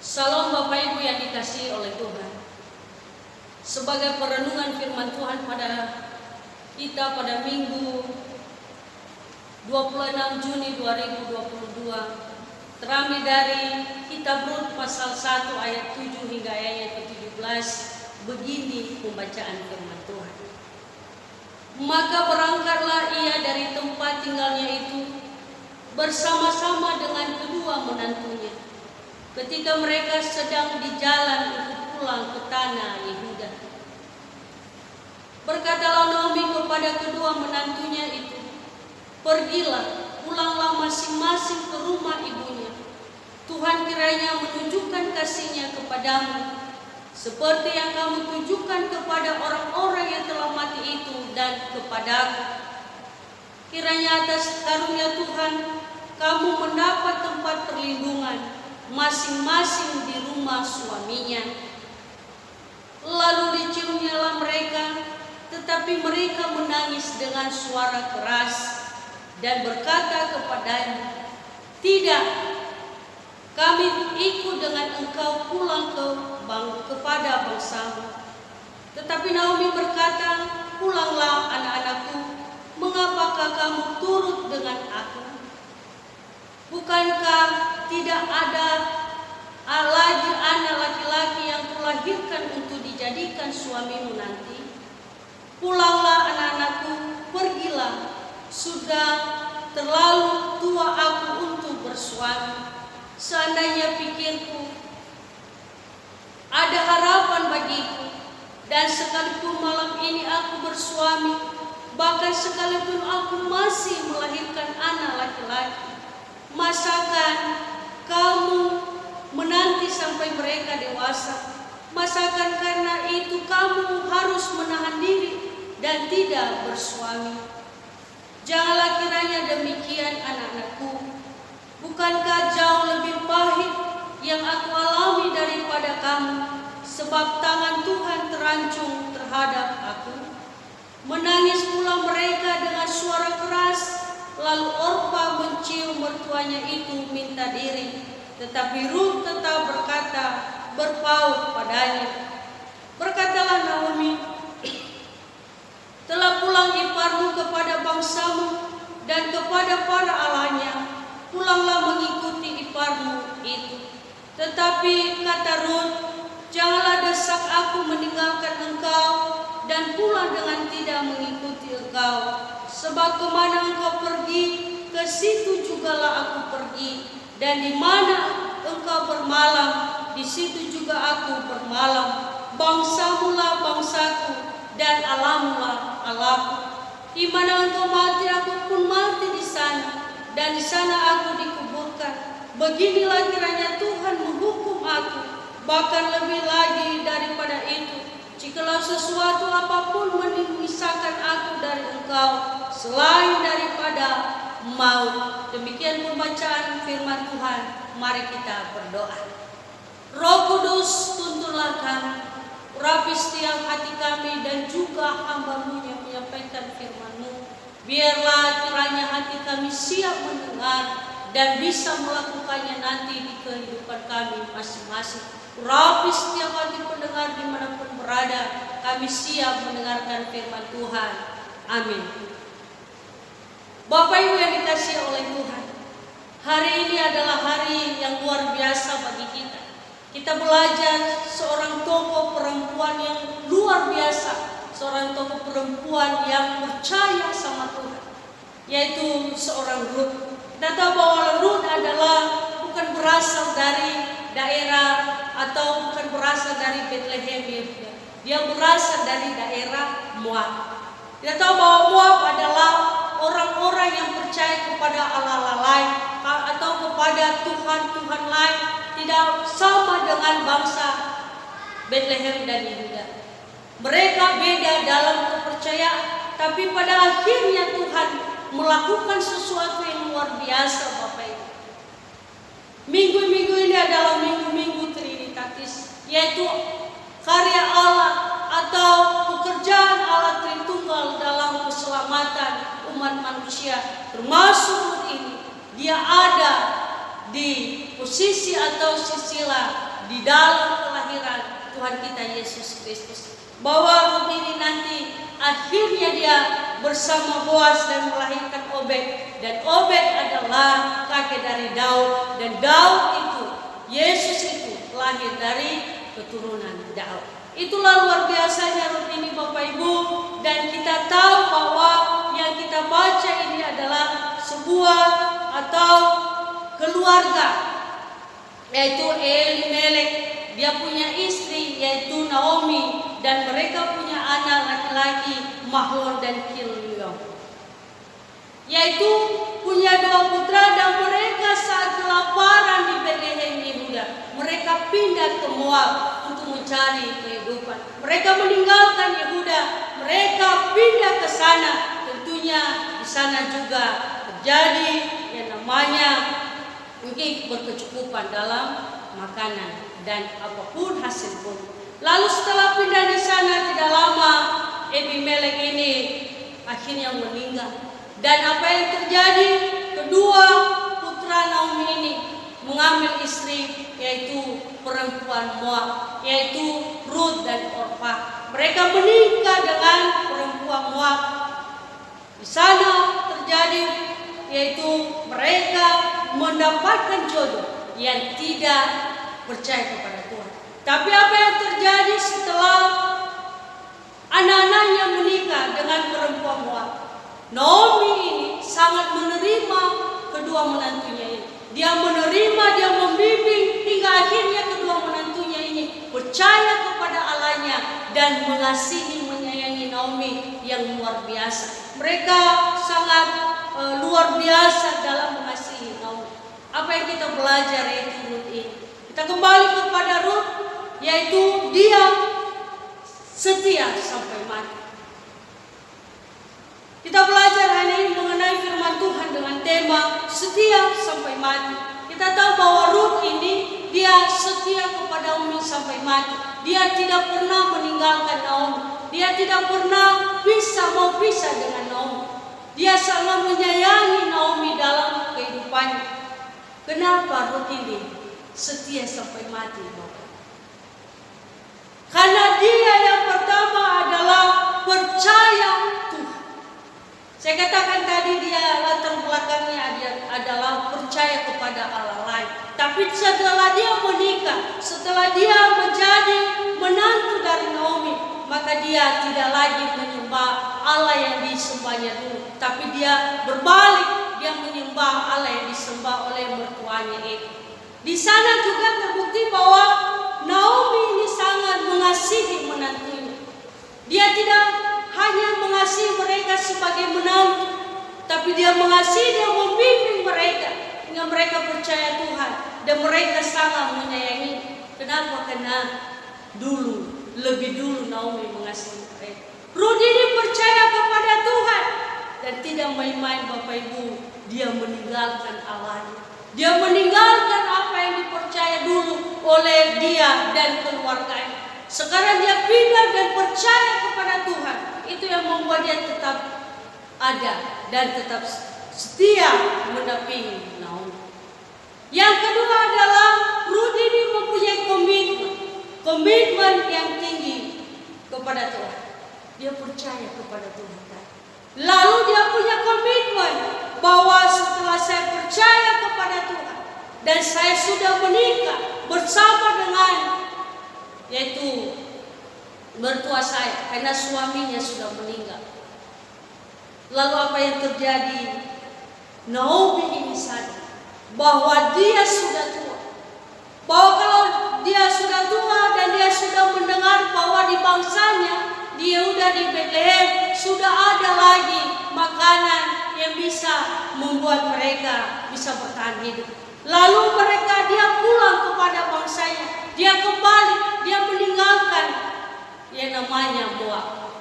Salam Bapak Ibu yang dikasihi oleh Tuhan. Sebagai perenungan firman Tuhan pada kita pada Minggu 26 Juni 2022 terambil dari Kitab Rut pasal 1 ayat 7 hingga ayat 17. Begini pembacaan firman Tuhan. Maka berangkatlah ia dari tempat tinggalnya itu bersama-sama dengan kedua menantunya. Ketika mereka sedang di jalan untuk pulang ke tanah Yehuda, berkatalah Naomi kepada kedua menantunya itu, "Pergilah, pulanglah masing-masing ke rumah ibunya. Tuhan kiranya menunjukkan kasih-Nya kepadamu, seperti yang kamu tunjukkan kepada orang-orang yang telah mati itu dan kepadaku. Kiranya atas karunia Tuhan kamu mendapat tempat perlindungan masing-masing di rumah suaminya." Lalu diciumnyalah mereka, tetapi mereka menangis dengan suara keras dan berkata kepadanya, "Tidak, kami ikut dengan engkau pulang kepada bangsamu." Tetapi Naomi berkata, "Pulanglah anak-anakku, mengapakah kamu turut dengan aku? Bukankah tidak ada lagi anak laki-laki yang kulahirkan untuk dijadikan suamimu nanti? Pulanglah anak-anakku, pergilah. Sudah terlalu tua aku untuk bersuami. Seandainya pikirku ada harapan bagiku, dan sekalipun malam ini aku bersuami, bahkan sekalipun aku masih melahirkan anak laki-laki, masakan kamu menanti sampai mereka dewasa? Masakan karena itu kamu harus menahan diri dan tidak bersuami? Janganlah kiranya demikian, anak-anakku. Bukankah jauh lebih pahit yang aku alami daripada kamu, sebab tangan Tuhan terancung terhadap aku?" Menangis pula mereka dengan suara keras. Lalu Orpa mencium mertuanya itu minta diri, tetapi Rut tetap berpaut padanya. Berkatalah Naomi, "Telah pulang iparmu kepada bangsamu dan kepada para allahnya. Pulanglah mengikuti iparmu itu." Tetapi kata Rut, "Janganlah desak aku meninggalkan engkau dan pulang dengan tidak mengikuti engkau. Sebab kemana engkau pergi, ke situ jugalah aku pergi. Dan di mana engkau bermalam, di situ juga aku bermalam. Bangsamulah bangsaku, dan Allahmulah Allahku. Di mana engkau mati, aku pun mati di sana, dan di sana aku dikuburkan. Beginilah kiranya Tuhan menghukum aku, bahkan lebih lagi daripada itu, jikalau sesuatu apapun memisahkan aku dari engkau, selain daripada maut." Demikian pembacaan firman Tuhan. Mari kita berdoa. Roh Kudus, tuntunlah kami, urapi setiap hati kami dan juga hamba-Mu yang menyampaikan firman-Mu. Biarlah kiranya hati kami siap mendengar dan bisa melakukannya nanti di kehidupan kami masing-masing. Urapi setiap hati pendengar dimanapun berada. Kami siap mendengarkan firman Tuhan. Amin. Bapak Ibu yang dikasihi oleh Tuhan, hari ini adalah hari yang luar biasa bagi kita. Kita belajar seorang tokoh perempuan yang luar biasa, seorang tokoh perempuan yang percaya sama Tuhan, yaitu seorang Rut. Kita tahu bahwa Rut adalah bukan berasal dari daerah atau bukan berasal dari Bethlehem, dia berasal dari daerah Moab. Kita tahu bahwa Moab adalah orang-orang yang percaya kepada Allah lain atau kepada Tuhan-Tuhan lain, tidak sama dengan bangsa Bethlehem dan Yehuda. Mereka beda dalam kepercayaan, tapi pada akhirnya Tuhan melakukan sesuatu yang luar biasa, Bapak Ibu. Minggu-minggu ini adalah minggu-minggu Trinitatis, yaitu karya Allah atau pekerjaan Allah Tritunggal dalam keselamatan umat manusia. Termasuk ini, dia ada di posisi atau sisilah di dalam kelahiran Tuhan kita Yesus Kristus. Bahwa Rut ini nanti akhirnya dia bersama Boas dan melahirkan Obed. Dan Obed adalah kakek dari Daud. Dan Daud itu, Yesus itu lahir dari keturunan Daud. Itulah luar biasanya Rut ini Bapak Ibu. Dan kita tahu bahwa yang kita baca ini adalah sebuah atau keluarga, yaitu Elimelek. Dia punya istri yaitu Naomi, dan mereka punya anak laki-laki Mahlon dan Kilion, yaitu punya 2 putra. Dan mereka saat kelaparan di Betlehem Yehuda, mereka pindah ke Moab untuk mencari kehidupan. Mereka meninggalkan Yehuda, mereka pindah ke sana. Tentunya di sana juga terjadi yang namanya mungkin berkecukupan dalam makanan dan apapun hasil bumi. Lalu setelah pindah di sana tidak lama, Elimelek ini akhirnya meninggal. Dan apa yang terjadi? Kedua putra Naomi ini mengambil istri, yaitu perempuan Moab, yaitu Rut dan Orpa. Mereka menikah dengan perempuan Moab. Di sana terjadi yaitu mereka mendapatkan jodoh yang tidak percaya kepada Tuhan. Tapi apa yang terjadi setelah anak-anaknya menikah dengan perempuan Moab? Naomi ini sangat menerima kedua menantunya ini. Dia menerima, dia membimbing hingga akhirnya kedua menantunya ini percaya kepada Allahnya dan mengasihi menyayangi Naomi yang luar biasa. Mereka sangat luar biasa dalam mengasihi Naomi. Apa yang kita belajar yaitu Rut ini? Kita kembali kepada Rut, yaitu dia setia sampai mati. Kita belajar hari ini mengenai firman Tuhan dengan tema setia sampai mati. Kita tahu bahwa Rut ini dia setia kepada Naomi sampai mati. Dia tidak pernah meninggalkan Naomi. Dia tidak pernah mau pisah dengan Naomi. Dia sangat menyayangi Naomi dalam kehidupannya. Kenapa Rut ini setia sampai mati, Bapak? Karena dia yang pertama adalah percaya Tuhan. Saya katakan tadi dia latar belakangnya adalah percaya kepada Allah lain. Tapi setelah dia menikah, setelah dia menjadi menantu dari Naomi, maka dia tidak lagi menyembah Allah yang disembahnya dulu. Tapi dia berbalik, dia menyembah Allah yang disembah oleh mertuanya itu. Di sana juga terbukti bahwa Naomi ini sangat mengasihi menantunya. Dia tidak hanya mengasihi mereka sebagai menantu, tapi dia mengasihi, dia membimbing mereka hingga mereka percaya Tuhan dan mereka sangat menyayangi. Kenapa? Karena lebih dulu Naomi mengasihi mereka. Rut ini percaya kepada Tuhan dan tidak main-main, Bapak Ibu. Dia meninggalkan Allahnya. Dia meninggalkan apa yang dipercaya dulu oleh dia dan keluarganya. Sekarang dia pindah dan percaya kepada Tuhan. Itu yang membuat dia tetap ada dan tetap setia mendampingi Naomi. Yang kedua adalah Rut ini mempunyai komitmen yang tinggi kepada Tuhan. Dia percaya kepada Tuhan. Lalu dia punya komitmen bahwa setelah saya percaya kepada Tuhan dan saya sudah menikah bersama dengan yaitu mertua saya, karena suaminya sudah meninggal. Lalu apa yang terjadi? Naomi ini sadar bahwa dia sudah tua. Bahwa kalau dia sudah tua dan dia sudah mendengar bahwa di bangsanya di Yehuda di Betlehem sudah ada lagi makanan yang bisa membuat mereka bisa bertahan hidup. Lalu dia pulang kepada bangsanya. Dia kembali, dia meninggalkan yang namanya Moab.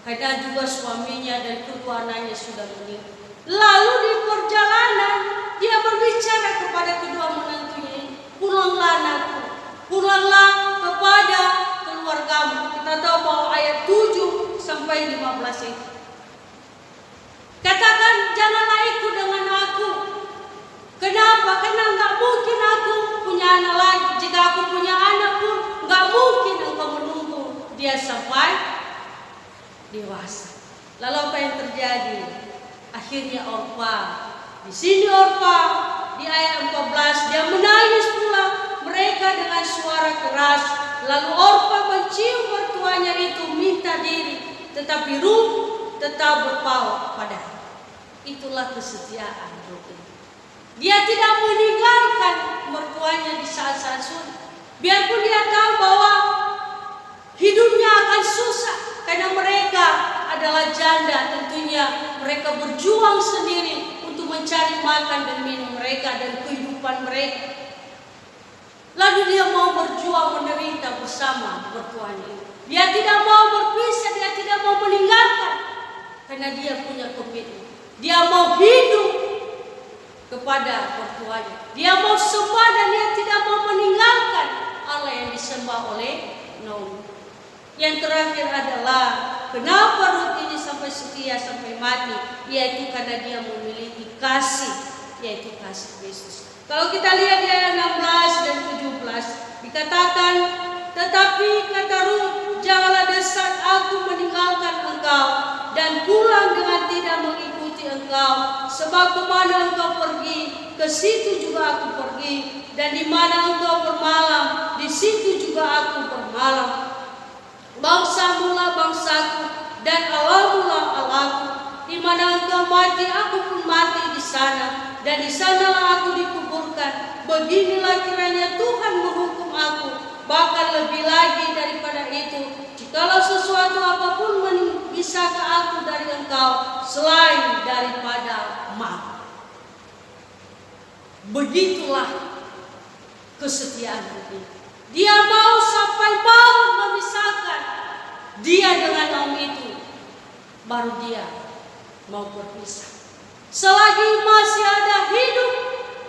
Karena juga suaminya dan kedua anaknya sudah meninggal. Lalu di perjalanan dia berbicara kepada kedua menantunya, pulanglah anakku, pulanglah kepada keluargamu. Kita tahu bahwa ayat 7 sampai 15 itu. Katakan, janganlah ikut dengan aku. Kenapa? Karena nggak mungkin aku punya anak lagi. Jika aku punya dewasa. Lalu apa yang terjadi? Akhirnya Orpa, di sini Orpa di ayat 14 dia menangis pula mereka dengan suara keras. Lalu Orpa mencium mertuanya itu minta diri, tetapi Rut tetap berpaut padanya. Itulah kesetiaan Rut. Dia tidak meninggalkan mertuanya di saat-saat sulit. Biarpun dia tahu bahwa hidupnya akan susah karena mereka adalah janda, tentunya mereka berjuang sendiri untuk mencari makan dan minum mereka dan kehidupan mereka. Lalu dia mau berjuang menderita bersama mertuanya. Dia tidak mau berpisah, dia tidak mau meninggalkan karena dia punya komitmen. Dia mau hidup kepada mertuanya. Dia mau sembah dan dia tidak mau meninggalkan Allah yang disembah oleh Naomi. Yang terakhir adalah kenapa Rut ini sampai setia sampai mati, yaitu karena dia memiliki kasih, yaitu kasih Kristus. Kalau kita lihat di ayat 16 dan 17 dikatakan, tetapi kata Rut, janganlah desak aku meninggalkan engkau dan pulang dengan tidak mengikuti engkau, sebab kemana engkau pergi, ke situ juga aku pergi, dan di mana engkau bermalam, di situ juga aku bermalam. Bangsamulah bangsaku dan Allahmulah Allahku. Di mana engkau mati, aku pun mati di sana, dan di sanalah aku dikuburkan. Beginilah kiranya Tuhan menghukum aku, bahkan lebih lagi daripada itu, jikalau sesuatu apapun memisahkan aku dari engkau selain daripada maut. Begitulah kesetiaan ini. Dia mau sampai maut memisahkan dia dengan Naomi itu, baru dia mau berpisah. Selagi masih ada hidup,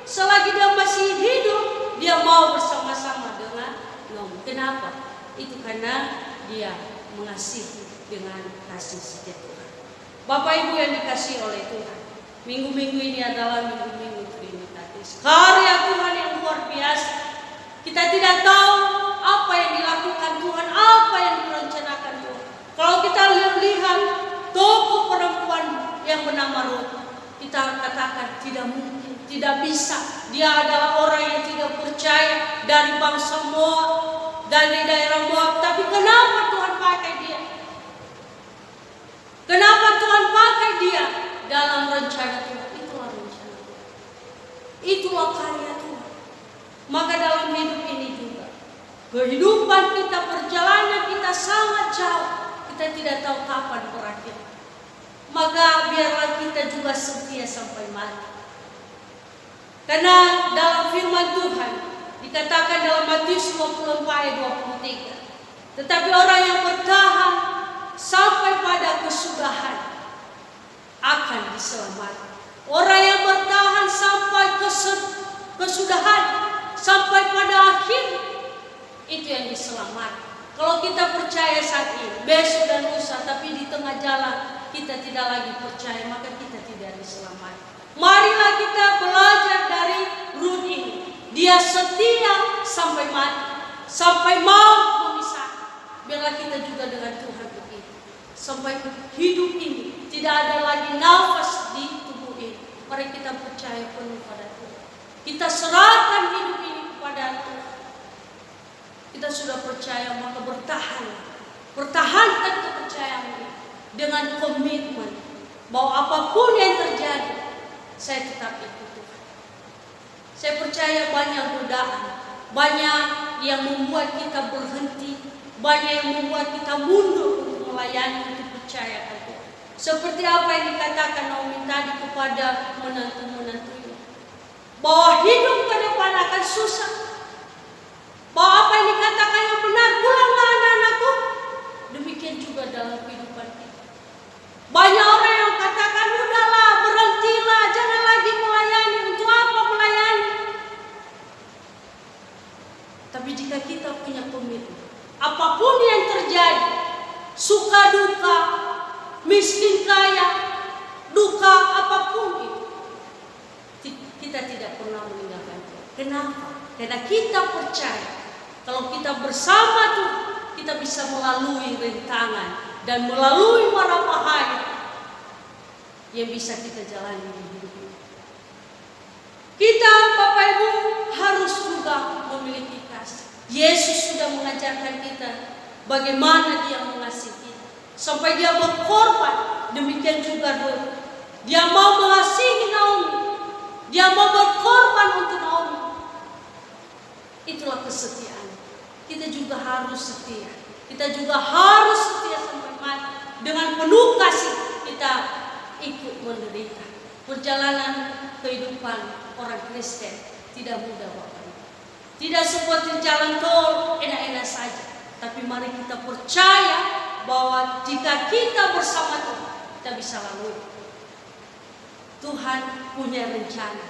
selagi dia masih hidup, dia mau bersama-sama dengan Naomi. Kenapa? Itu karena dia mengasihi dengan kasih setia Tuhan. Bapak Ibu yang dikasihi oleh Tuhan, minggu-minggu ini adalah minggu-minggu Trinitatis, karya Tuhan yang luar biasa. Kita tidak tahu apa yang dilakukan Tuhan, apa yang direncanakan Tuhan. Kalau kita lihat tokoh perempuan yang bernama Rut, kita katakan tidak mungkin, tidak bisa. Dia adalah orang yang tidak percaya, dari bangsa Moab, dari daerah Moab. Tapi kenapa Tuhan pakai dia? Kenapa Tuhan pakai dia dalam rencana Tuhan? Itulah rencana Tuhan. Itulah karya Tuhan. Maka dalam hidup ini juga, kehidupan kita, perjalanan kita sangat jauh. Kita tidak tahu kapan berakhir. Maka biarlah kita juga setia sampai mati. Karena dalam firman Tuhan dikatakan dalam Matius 24 ayat 23, tetapi orang yang bertahan sampai pada kesudahan akan diselamatkan. Orang yang bertahan sampai kesudahan, sampai pada akhir, itu yang diselamatkan. Kalau kita percaya saat ini, besok dan lusa, tapi di tengah jalan kita tidak lagi percaya, maka kita tidak diselamatkan. Marilah kita belajar dari Rut ini. Dia setia sampai mati, sampai maut memisahkan. Biarlah kita juga dengan Tuhan begitu. Sampai hidup ini tidak ada lagi nafas di tubuh ini, mari kita percaya penuh pada Tuhan. Kita serahkan hidup ini kepada Tuhan. Kita sudah percaya, maka bertahan. Pertahankan kepercayaan ini dengan komitmen bahwa apapun yang terjadi, saya tetap ikut Tuhan. Saya percaya banyak godaan, banyak yang membuat kita berhenti, banyak yang membuat kita mundur untuk melayani, untuk percaya pada Tuhan. Seperti apa yang dikatakan Naomi tadi kepada menantu-menantunya, bahwa hidup ke depan akan susah. Bahwa apa yang dikatakan yang benar, pulanglah anak-anakku. Demikian juga dalam kehidupan kita. Banyak orang yang katakan, udahlah, berhentilah, jangan lagi melayani. Untuk apa melayani? Tapi jika kita punya komitmen, apapun yang terjadi, suka duka, miskin kaya, duka apapun itu, kita tidak pernah meninggalkan Tuhan. Kenapa? Karena kita percaya kalau kita bersama Tuhan, kita bisa melalui rintangan dan melalui mara bahaya yang bisa kita jalani di hidup ini. Kita, Bapak Ibu, harus juga memiliki kasih. Yesus sudah mengajarkan kita bagaimana Dia mengasihi kita sampai Dia berkorban. Demikian juga Ruth. Dia mau mengasihi Naomi. Dia mau berkorban untuk Naomi. Itulah kesetiaan. Kita juga harus setia. Kita juga harus setia sampai mati. Dengan penuh kasih kita ikut menderita. Perjalanan kehidupan orang Kristen tidak mudah, Bapak Ibu. Tidak seperti jalan tol enak-enak saja. Tapi mari kita percaya bahwa jika kita bersama Tuhan, kita bisa lalui. Tuhan punya rencana.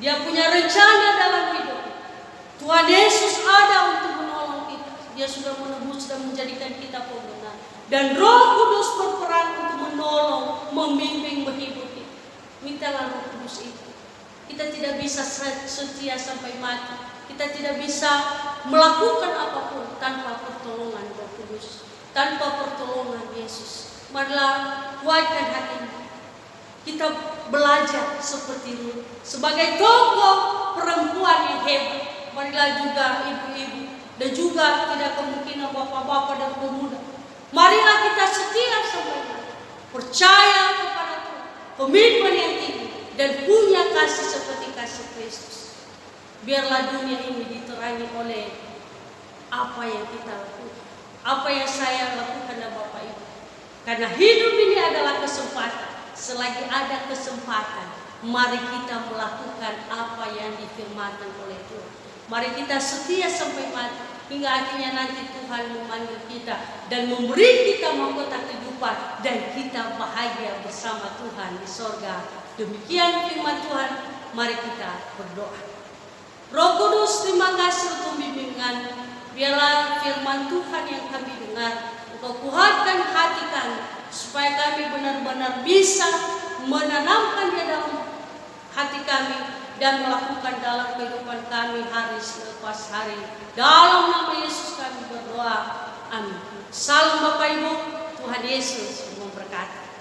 Dia punya rencana dalam hidup. Tuhan Yesus ada untuk menolong kita. Dia sudah menebus dan menjadikan kita pembenar. Dan Roh Kudus berperan untuk menolong, membimbing, menghibur kita. Mintalah Roh Kudus itu. Kita tidak bisa setia sampai mati. Kita tidak bisa melakukan apapun tanpa pertolongan Roh Kudus, tanpa pertolongan Yesus. Marilah kuatkan hatimu. Kita belajar seperti Ruth, sebagai tokoh perempuan yang hebat. Marilah juga ibu-ibu dan juga tidak kemungkinan bapak-bapak dan pemuda. Marilah kita setia sampai mati, percaya kepada Tuhan, komitmen yang tinggi dan punya kasih seperti kasih Kristus. Biarlah dunia ini diterangi oleh apa yang kita lakukan, apa yang saya lakukan dan Bapak Ibu. Karena hidup ini adalah kesempatan. Selagi ada kesempatan, mari kita melakukan apa yang difirmankan oleh Tuhan. Mari kita setia sampai mati, hingga akhirnya nanti Tuhan memanggil kita dan memberi kita mahkota kehidupan, dan kita bahagia bersama Tuhan di sorga. Demikian firman Tuhan. Mari kita berdoa. Roh Kudus, terima kasih untuk bimbingan. Biarlah firman Tuhan yang kami dengar, Engkau kuatkan hati kami, supaya kami benar-benar bisa menanamkan di dalam hati kami dan melakukan dalam kehidupan kami hari selepas hari. Dalam nama Yesus kami berdoa. Amin. Salam Bapak Ibu. Tuhan Yesus memberkati.